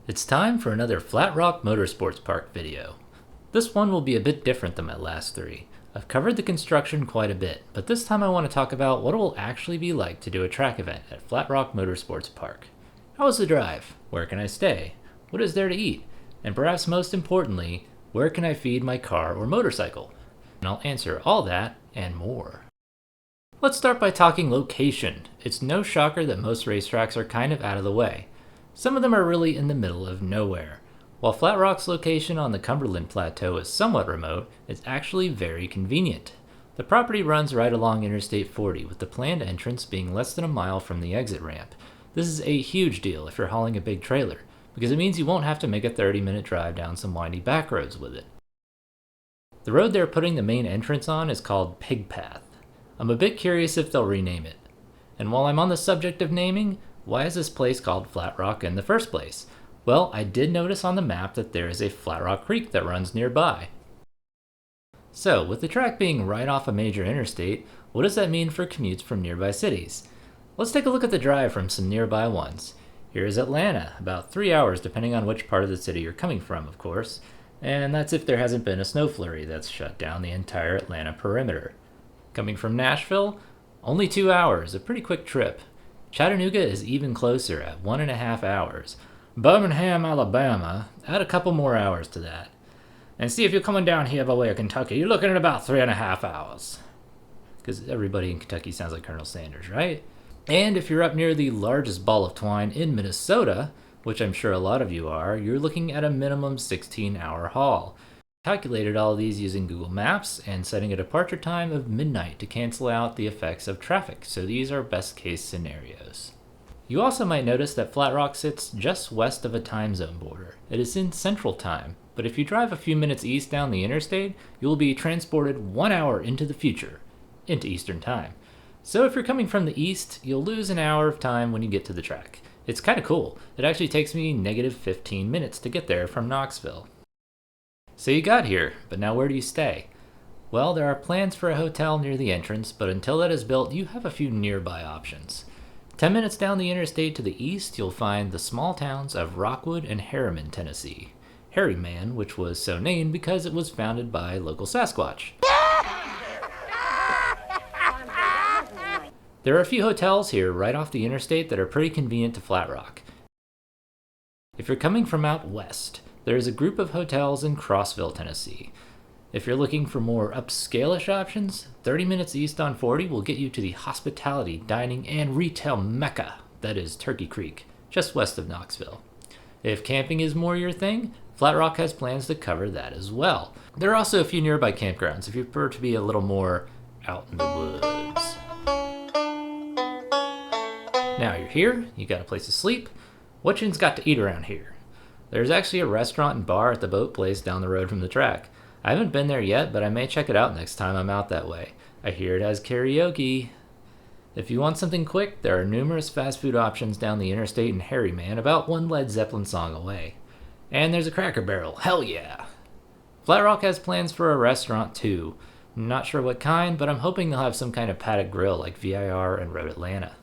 It's time for another Flatrock Motorsports Park video. This one will be a bit different than my last three. I've covered the construction quite a bit, but this time I want to talk about what it will actually be like to do a track event at Flatrock Motorsports Park. How is the drive? Where can I stay? What is there to eat? And perhaps most importantly, where can I feed my car or motorcycle? And I'll answer all that and more. Let's start by talking location. It's no shocker that most racetracks are kind of out of the way. Some of them are really in the middle of nowhere. While Flatrock's location on the Cumberland Plateau is somewhat remote, it's actually very convenient. The property runs right along Interstate 40, with the planned entrance being less than a mile from the exit ramp. This is a huge deal if you're hauling a big trailer, because it means you won't have to make a 30-minute drive down some windy back roads with it. The road they're putting the main entrance on is called Pig Path. I'm a bit curious if they'll rename it. And while I'm on the subject of naming, why is this place called Flatrock in the first place? Well, I did notice on the map that there is a Flatrock Creek that runs nearby. So, with the track being right off a major interstate, what does that mean for commutes from nearby cities? Let's take a look at the drive from some nearby ones. Here's Atlanta, about 3 hours depending on which part of the city you're coming from, of course. And that's if there hasn't been a snow flurry that's shut down the entire Atlanta perimeter. Coming from Nashville, only 2 hours, a pretty quick trip. Chattanooga is even closer at 1.5 hours. Birmingham, Alabama, add a couple more hours to that. And see if you're coming down here by way of Kentucky, you're looking at about 3.5 hours. Because everybody in Kentucky sounds like Colonel Sanders, right? And if you're up near the largest ball of twine in Minnesota, which I'm sure a lot of you are, you're looking at a minimum 16-hour haul. Calculated all of these using Google Maps and setting a departure time of midnight to cancel out the effects of traffic, so these are best case scenarios. You also might notice that Flatrock sits just west of a time zone border. It is in Central Time, but if you drive a few minutes east down the interstate, you will be transported 1 hour into the future, into Eastern Time. So if you're coming from the east, you'll lose an hour of time when you get to the track. It's kind of cool. It actually takes me negative 15 minutes to get there from Knoxville. So you got here, but now where do you stay? Well, there are plans for a hotel near the entrance, but until that is built, you have a few nearby options. 10 minutes down the interstate to the east, you'll find the small towns of Rockwood and Harriman, Tennessee. Harriman, which was so named because it was founded by local Sasquatch. There are a few hotels here right off the interstate that are pretty convenient to Flatrock. If you're coming from out west, there is a group of hotels in Crossville, Tennessee. If you're looking for more upscale-ish options, 30 minutes east on 40 will get you to the hospitality, dining, and retail mecca that is Turkey Creek, just west of Knoxville. If camping is more your thing, Flatrock has plans to cover that as well. There are also a few nearby campgrounds if you prefer to be a little more out in the woods. Now you're here, you got a place to sleep. What you's got to eat around here? There's actually a restaurant and bar at the boat place down the road from the track. I haven't been there yet, but I may check it out next time I'm out that way. I hear it has karaoke. If you want something quick, there are numerous fast food options down the interstate in Harriman, about one Led Zeppelin song away. And there's a Cracker Barrel, hell yeah! Flatrock has plans for a restaurant too. Not sure what kind, but I'm hoping they'll have some kind of paddock grill like VIR and Road Atlanta.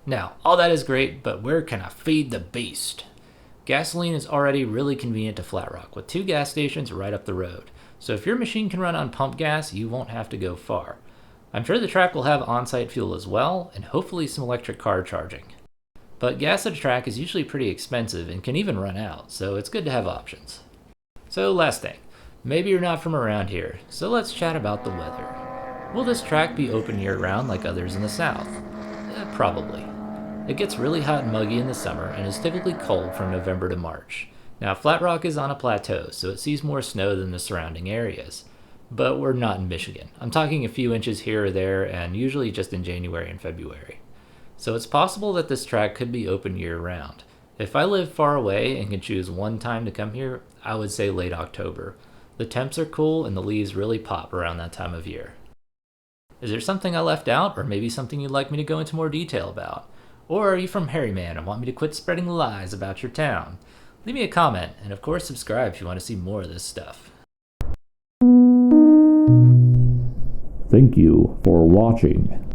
Now, all that is great, but where can I feed the beast? Gasoline is already really convenient to Flatrock, with 2 gas stations right up the road. So if your machine can run on pump gas, you won't have to go far. I'm sure the track will have on-site fuel as well, and hopefully some electric car charging. But gas at a track is usually pretty expensive and can even run out, so it's good to have options. So last thing, maybe you're not from around here, so let's chat about the weather. Will this track be open year-round like others in the south? Probably. It gets really hot and muggy in the summer and is typically cold from November to March. Now, Flatrock is on a plateau, so it sees more snow than the surrounding areas. But we're not in Michigan. I'm talking a few inches here or there, and usually just in January and February. So it's possible that this track could be open year-round. If I live far away and can choose one time to come here, I would say late October. The temps are cool and the leaves really pop around that time of year. Is there something I left out, or maybe something you'd like me to go into more detail about? Or are you from Harriman and want me to quit spreading lies about your town? Leave me a comment, and of course subscribe if you want to see more of this stuff. Thank you for watching.